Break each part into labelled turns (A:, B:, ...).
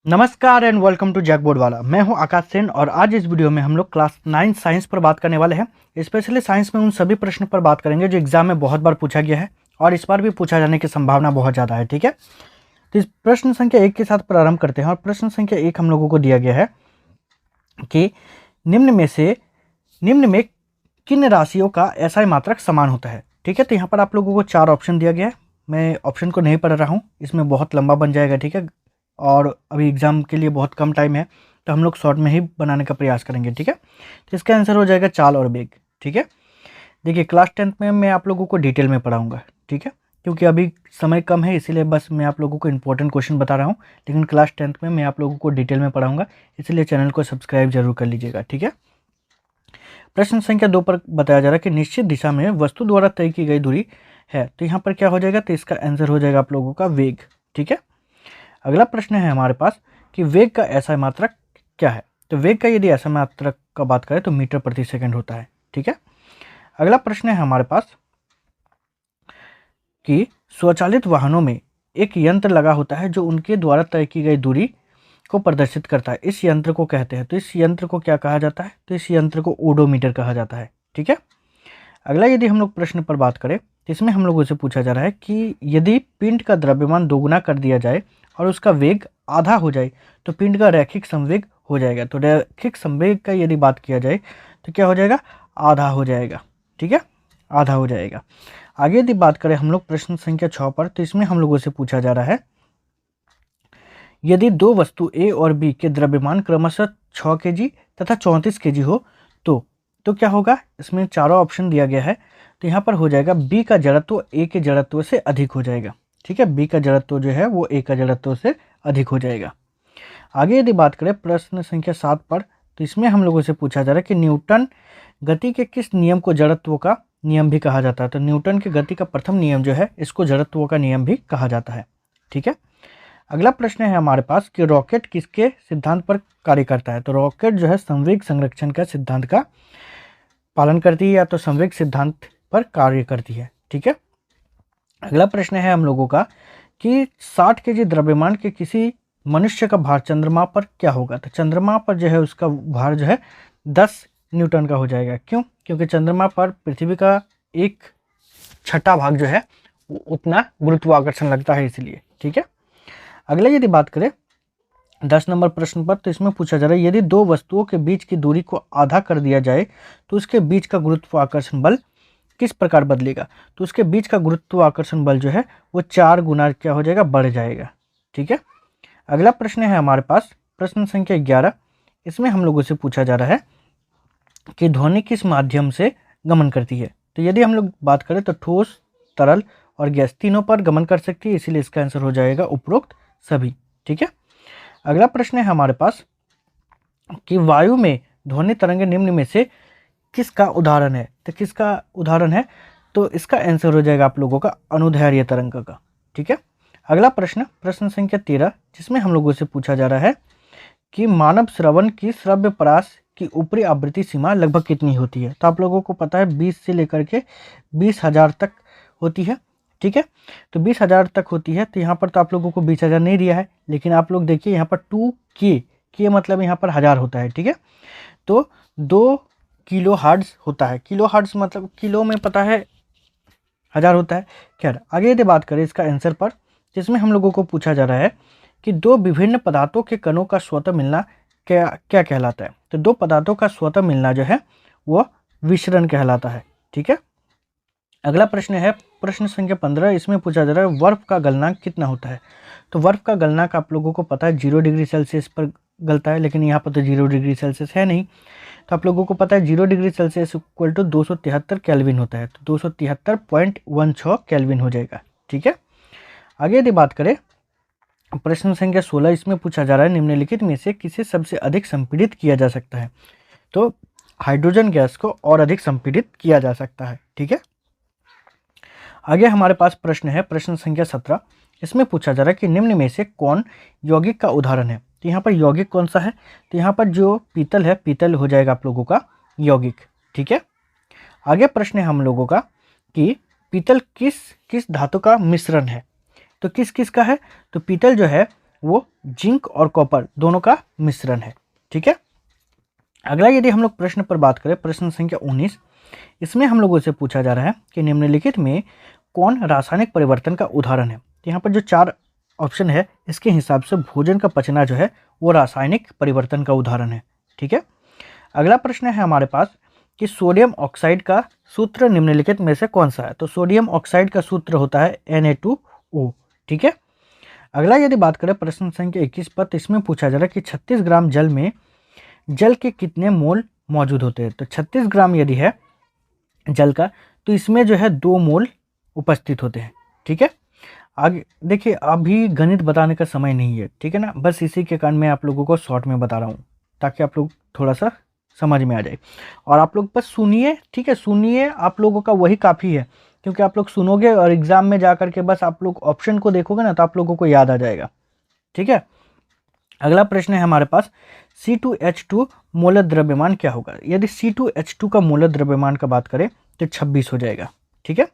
A: नमस्कार and welcome to जैकबोर्ड वाला। मैं हूं आकाश सेन और आज इस वीडियो में हम लोग क्लास 9 साइंस पर बात करने वाले हैं। स्पेशली साइंस में उन सभी प्रश्नों पर बात करेंगे जो एग्जाम में बहुत बार पूछा गया है और इस बार भी पूछा जाने की संभावना बहुत ज़्यादा है। ठीक है, तो इस प्रश्न संख्या 1 के साथ प्रारंभ करते हैं और प्रश्न संख्या 1 हम लोगों को दिया गया है कि निम्न में किन राशियों का एसआई मात्रक समान होता है। ठीक है, तो यहाँ पर आप लोगों को 4 ऑप्शन दिया गया है। मैं ऑप्शन को नहीं पढ़ रहा हूँ, इसमें बहुत लंबा बन जाएगा। ठीक है, और अभी एग्ज़ाम के लिए बहुत कम टाइम है तो हम लोग शॉर्ट में ही बनाने का प्रयास करेंगे। ठीक है, तो इसका आंसर हो जाएगा चाल और वेग। ठीक है, देखिए क्लास 10th में मैं आप लोगों को डिटेल में पढ़ाऊँगा। ठीक है, क्योंकि अभी समय कम है इसीलिए बस मैं आप लोगों को इंपॉर्टेंट क्वेश्चन बता रहा हूँ, लेकिन क्लास 10th में मैं आप लोगों को डिटेल में पढ़ाऊँगा, इसलिए चैनल को सब्सक्राइब जरूर कर लीजिएगा। ठीक है, प्रश्न संख्या 2 पर बताया जा रहा है कि निश्चित दिशा में वस्तु द्वारा तय की गई दूरी है, तो यहाँ पर क्या हो जाएगा, तो इसका आंसर हो जाएगा आप लोगों का वेग। ठीक है, अगला प्रश्न है हमारे पास कि वेग का ऐसा मात्रक क्या है। तो वेग का यदि ऐसा मात्रक का बात करें तो मीटर प्रति सेकंड होता है। ठीक है, अगला प्रश्न है हमारे पास कि स्वचालित वाहनों में एक यंत्र लगा होता है जो उनके द्वारा तय की गई दूरी को प्रदर्शित करता है, इस यंत्र को कहते हैं। तो इस यंत्र को क्या कहा जाता है, तो इस यंत्र को ओडोमीटर कहा जाता है। ठीक है, अगला यदि हम लोग प्रश्न पर बात करें तो इसमें हम लोगों से पूछा जा रहा है कि यदि पिंड का द्रव्यमान दोगुना कर दिया जाए और उसका वेग आधा हो जाए तो पिंड का रैखिक संवेग हो जाएगा। तो रैखिक संवेग का यदि बात किया जाए तो क्या हो जाएगा, आधा हो जाएगा। ठीक है, आधा हो जाएगा। आगे यदि बात करें हम लोग प्रश्न संख्या 6 पर, तो इसमें हम लोगों से पूछा जा रहा है यदि दो वस्तु ए और बी के द्रव्यमान क्रमशः 6 kg तथा 34 kg हो तो क्या होगा। इसमें चारों ऑप्शन दिया गया है, तो यहाँ पर हो जाएगा बी का जड़त्व ए के जड़त्व से अधिक हो जाएगा। ठीक है, बी का जड़त्व जो है वो ए का जड़त्व से अधिक हो जाएगा। आगे यदि बात करें प्रश्न संख्या 7 पर, तो इसमें हम लोगों से पूछा जा रहा है कि न्यूटन गति के किस नियम को जड़त्व का नियम भी कहा जाता है। तो न्यूटन की गति का प्रथम नियम जो है इसको जड़त्व का नियम भी कहा जाता है। ठीक है, अगला प्रश्न है हमारे पास कि रॉकेट किसके सिद्धांत पर कार्य करता है। तो रॉकेट जो है संवेग संरक्षण का सिद्धांत का पालन करती है या तो संवेग सिद्धांत पर कार्य करती है। ठीक है, अगला प्रश्न है हम लोगों का कि 60 kg द्रव्यमान के किसी मनुष्य का भार चंद्रमा पर क्या होगा। तो चंद्रमा पर जो है उसका भार जो है 10 न्यूटन का हो जाएगा। क्यों, क्योंकि चंद्रमा पर पृथ्वी का 1/6 भाग जो है उतना गुरुत्वाकर्षण लगता है इसलिए। ठीक है, अगला यदि बात करें 10 नंबर प्रश्न पर, तो इसमें पूछा जा रहा है यदि दो वस्तुओं के बीच की दूरी को आधा कर दिया जाए तो उसके बीच का गुरुत्वाकर्षण बल किस प्रकार बदलेगा। तो उसके बीच का गुरुत्वाकर्षण बल जो है वो 4 गुना क्या हो जाएगा, बढ़ जाएगा। ठीक है, अगला प्रश्न है हमारे पास प्रश्न संख्या 11। इसमें हम लोगों से पूछा जा रहा है कि ध्वनि किस माध्यम से गमन करती है। तो यदि हम लोग बात करें तो ठोस, तरल और गैस तीनों पर गमन कर सकती है, इसीलिए इसका आंसर हो जाएगा उपरोक्त सभी। ठीक है, अगला प्रश्न है हमारे पास कि वायु में ध्वनि तरंग निम्न में से किसका उदाहरण है। तो किसका उदाहरण है, तो इसका आंसर हो जाएगा आप लोगों का अनुदैर्ध्य तरंग का। ठीक है, अगला प्रश्न संख्या 13, जिसमें हम लोगों से पूछा जा रहा है कि मानव श्रवण की श्रव्य परास की ऊपरी आवृत्ति सीमा लगभग कितनी होती है। तो आप लोगों को पता है 20 से लेकर के 20,000 तक होती है। ठीक है, तो 20,000 तक होती है। तो यहाँ पर तो आप लोगों को 20,000 नहीं दिया है, लेकिन आप लोग देखिए यहाँ पर 2K मतलब यहाँ पर 1000 होता है। ठीक है, तो 2 किलो हर्ट्ज होता है। किलो हर्ट्ज मतलब किलो में पता है 1000 होता है। खैर आगे यदि बात करें इसका आंसर पर, जिसमें हम लोगों को पूछा जा रहा है कि दो विभिन्न पदार्थों के कणों का स्वतः मिलना क्या क्या कहलाता है। तो दो पदार्थों का स्वतः मिलना जो है वो विसरण कहलाता है। ठीक है, अगला प्रश्न है प्रश्न संख्या 15। इसमें पूछा जा रहा है बर्फ का गलनांक कितना होता है। तो बर्फ का गलनांक आप लोगों को पता है 0 डिग्री सेल्सियस पर गलता है, लेकिन यहाँ पर तो 0 डिग्री सेल्सियस है नहीं। तो आप लोगों को पता है 0 degree Celsius equal to 273 kelvin होता है। तो 273.16 केल्विन हो जाएगा। ठीक है, आगे यदि बात करें प्रश्न संख्या 16। इसमें पूछा जा रहा है निम्नलिखित में से किसे सबसे अधिक संपीड़ित किया जा सकता है। तो हाइड्रोजन गैस को और अधिक संपीड़ित किया जा सकता है। ठीक है, आगे हमारे पास प्रश्न है प्रश्न संख्या 17। इसमें पूछा जा रहा है कि निम्न में से कौन यौगिक का उदाहरण है। तो यहाँ पर यौगिक कौन सा है, तो यहाँ पर जो पीतल है, पीतल हो जाएगा आप लोगों का यौगिक। ठीक है, आगे प्रश्न है हम लोगों का कि पीतल किस किस धातु का मिश्रण है। तो किस किस का है, तो पीतल जो है वो जिंक और कॉपर दोनों का मिश्रण है। ठीक है। अगला यदि हम लोग प्रश्न पर बात करें, प्रश्न संख्या 19, इसमें हम लोगों से पूछा जा रहा है कि निम्नलिखित में कौन रासायनिक परिवर्तन का उदाहरण है। तो यहाँ पर जो 4 ऑप्शन है इसके हिसाब से भोजन का पचना जो है वो रासायनिक परिवर्तन का उदाहरण है। ठीक है। अगला प्रश्न है हमारे पास कि सोडियम ऑक्साइड का सूत्र निम्नलिखित में से कौन सा है। तो सोडियम ऑक्साइड का सूत्र होता है Na2O। ठीक है। अगला यदि बात करें प्रश्न संख्या 21 पर, तो इसमें पूछा जा रहा है कि 36 ग्राम जल में जल के कितने मोल मौजूद होते हैं। तो 36 ग्राम यदि है जल का, तो इसमें जो है 2 मोल उपस्थित होते हैं। ठीक है। आगे देखिए, अभी गणित बताने का समय नहीं है, ठीक है ना, बस इसी के कारण मैं आप लोगों को शॉर्ट में बता रहा हूँ ताकि आप लोग थोड़ा सा समझ में आ जाए। और आप लोग बस सुनिए, ठीक है, सुनिए, आप लोगों का वही काफ़ी है, क्योंकि आप लोग सुनोगे और एग्जाम में जा करके बस आप लोग ऑप्शन को देखोगे ना तो आप लोगों को याद आ जाएगा। ठीक है। अगला प्रश्न है हमारे पास, C2H2 मूलक द्रव्यमान क्या होगा। यदि C2H2 का मूलक द्रव्यमान का बात करें तो 26 हो जाएगा। ठीक है।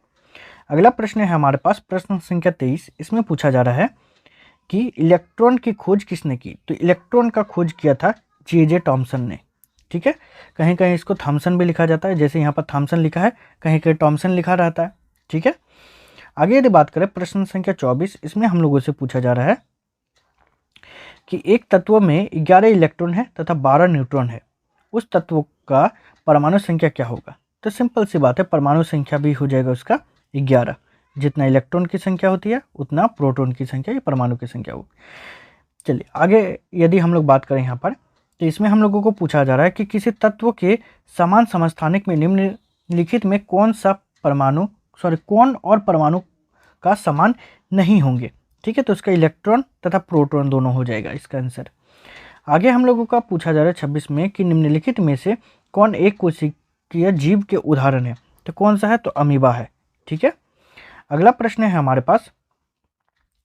A: अगला प्रश्न है हमारे पास प्रश्न संख्या 23, इसमें पूछा जा रहा है कि इलेक्ट्रॉन की खोज किसने की। तो इलेक्ट्रॉन का खोज किया था J.J. टॉमसन ने। ठीक है। कहीं कहीं इसको थॉमसन भी लिखा जाता है, जैसे यहाँ पर थॉमसन लिखा है, कहीं कहीं टॉमसन लिखा रहता है। ठीक है। आगे यदि बात करें प्रश्न संख्या 24, इसमें हम लोगों से पूछा जा रहा है कि एक तत्व में 11 इलेक्ट्रॉन है तथा 12 न्यूट्रॉन है, उस तत्व का परमाणु संख्या क्या होगा। तो सिंपल सी बात है, परमाणु संख्या भी हो जाएगा उसका 11। जितना इलेक्ट्रॉन की संख्या होती है उतना प्रोटॉन की संख्या या परमाणु की संख्या होगी। चलिए आगे यदि हम लोग बात करें यहाँ पर, तो इसमें हम लोगों को पूछा जा रहा है कि किसी तत्व के समान समस्थानिक में निम्नलिखित में कौन और परमाणु का समान नहीं होंगे। ठीक है। तो उसका इलेक्ट्रॉन तथा प्रोटॉन दोनों हो जाएगा इसका आंसर। आगे हम लोगों का पूछा जा रहा है 26 में कि निम्नलिखित में से कौन एक कोशिकीय जीव के उदाहरण है। तो कौन सा है, तो अमीबा है। ठीक है। अगला प्रश्न है हमारे पास,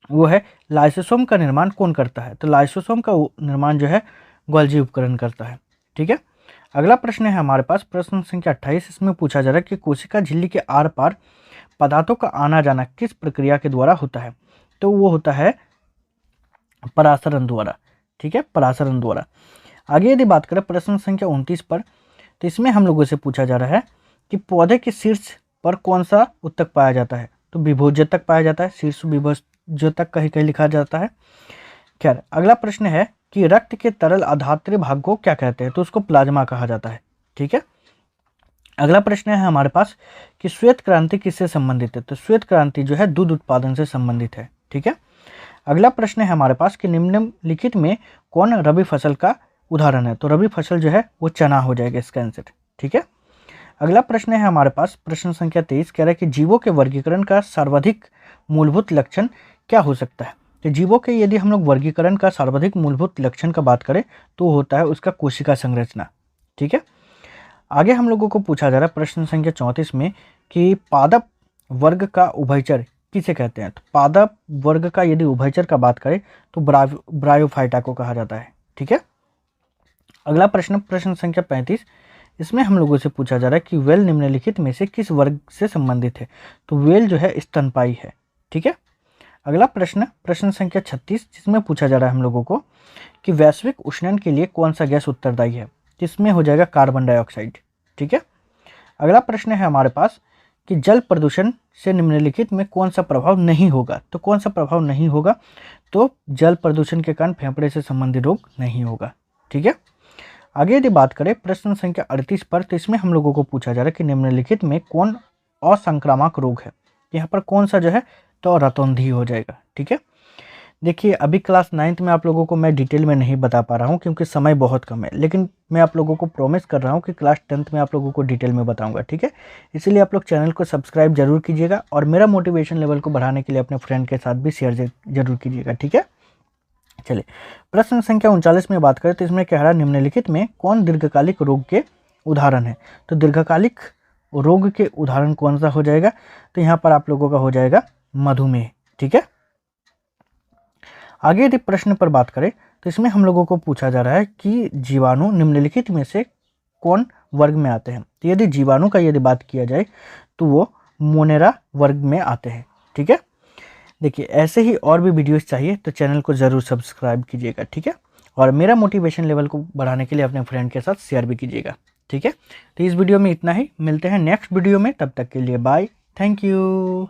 A: वो है लाइसोसोम का निर्माण कौन करता है। तो लाइसोसोम का निर्माण जो है गोल्जी उपकरण करता है। ठीक है। अगला प्रश्न है हमारे पास प्रश्न संख्या 28, इसमें पूछा जा रहा है कि कोशिका झिल्ली के आर पार पदार्थों का आना जाना किस प्रक्रिया के द्वारा होता है। तो वो होता है परासरण द्वारा। ठीक है, परासरण द्वारा। आगे यदि बात करें प्रश्न संख्या 29 पर, तो इसमें हम लोगों से पूछा जा रहा है कि पौधे के शीर्ष पर कौन सा उत्तक पाया जाता है। तो विभोज्यतक पाया जाता है, शीर्ष विभोज्यतक कहीं कहीं लिखा जाता है। खैर, अगला प्रश्न है कि रक्त के तरल अधात्रीय भाग को क्या कहते हैं। तो उसको प्लाज्मा कहा जाता है। ठीक है। अगला प्रश्न है हमारे पास कि श्वेत क्रांति किससे संबंधित है। तो श्वेत क्रांति जो है दूध उत्पादन से संबंधित है। ठीक है। अगला प्रश्न है हमारे पास कि निम्नलिखित में कौन रबी फसल का उदाहरण है। तो रबी फसल जो है वो चना हो जाएगा इसका आंसर। ठीक है। अगला प्रश्न है हमारे पास प्रश्न संख्या 23, कह रहा है कि जीवों के वर्गीकरण का सर्वाधिक मूलभूत लक्षण क्या हो सकता है। तो जीवों के यदि हम लोग वर्गीकरण का सर्वाधिक मूलभूत लक्षण का बात करें तो होता है उसका कोशिका संरचना। ठीक है। आगे हम लोगों को पूछा जा रहा है प्रश्न संख्या 34 में कि पादप वर्ग का उभयचर किसे कहते हैं। तो पादप वर्ग का यदि उभयचर का बात करें तो ब्रायोफाइटा को कहा जाता है। ठीक है। अगला प्रश्न संख्या 35, इसमें हम लोगों से पूछा जा रहा है कि वेल निम्नलिखित में से किस वर्ग से संबंधित है। तो वेल जो है स्तनपायी है। ठीक है। अगला प्रश्न संख्या 36, जिसमें पूछा जा रहा है हम लोगों को कि वैश्विक उष्णन के लिए कौन सा गैस उत्तरदायी है। जिसमें हो जाएगा कार्बन डाइऑक्साइड। ठीक है। अगला प्रश्न है हमारे पास कि जल प्रदूषण से निम्नलिखित में कौन सा प्रभाव नहीं होगा। तो कौन सा प्रभाव नहीं होगा, तो जल प्रदूषण के कारण फेफड़े से संबंधित रोग नहीं होगा। ठीक है। आगे यदि बात करें प्रश्न संख्या 38 पर, तो इसमें हम लोगों को पूछा जा रहा है कि निम्नलिखित में कौन असंक्रामक रोग है। यहाँ पर कौन सा जो है, तो रतौंधी हो जाएगा। ठीक है। देखिए, अभी क्लास 9th में आप लोगों को मैं डिटेल में नहीं बता पा रहा हूँ क्योंकि समय बहुत कम है, लेकिन मैं आप लोगों को प्रॉमिस कर रहा हूँ कि क्लास 10th में आप लोगों को डिटेल में बताऊँगा। ठीक है। इसीलिए आप लोग चैनल को सब्सक्राइब जरूर कीजिएगा और मेरा मोटिवेशन लेवल को बढ़ाने के लिए अपने फ्रेंड के साथ भी शेयर जरूर कीजिएगा। ठीक है। चलिए, प्रश्न संख्या 39 में बात करें तो इसमें कह रहा है निम्नलिखित में कौन दीर्घकालिक रोग के उदाहरण है। तो दीर्घकालिक रोग के उदाहरण कौन सा हो जाएगा, तो यहाँ पर आप लोगों का हो जाएगा मधुमेह। ठीक है। आगे यदि प्रश्न पर बात करें तो इसमें हम लोगों को पूछा जा रहा है कि जीवाणु निम्नलिखित में से कौन वर्ग में आते हैं। तो यदि जीवाणु का यदि बात किया जाए तो वो मोनेरा वर्ग में आते हैं। ठीक है। देखिए ऐसे ही और भी वीडियोस चाहिए तो चैनल को ज़रूर सब्सक्राइब कीजिएगा, ठीक है। और मेरा मोटिवेशन लेवल को बढ़ाने के लिए अपने फ्रेंड के साथ शेयर भी कीजिएगा, ठीक है। तो इस वीडियो में इतना ही, मिलते हैं नेक्स्ट वीडियो में, तब तक के लिए बाय, थैंक यू।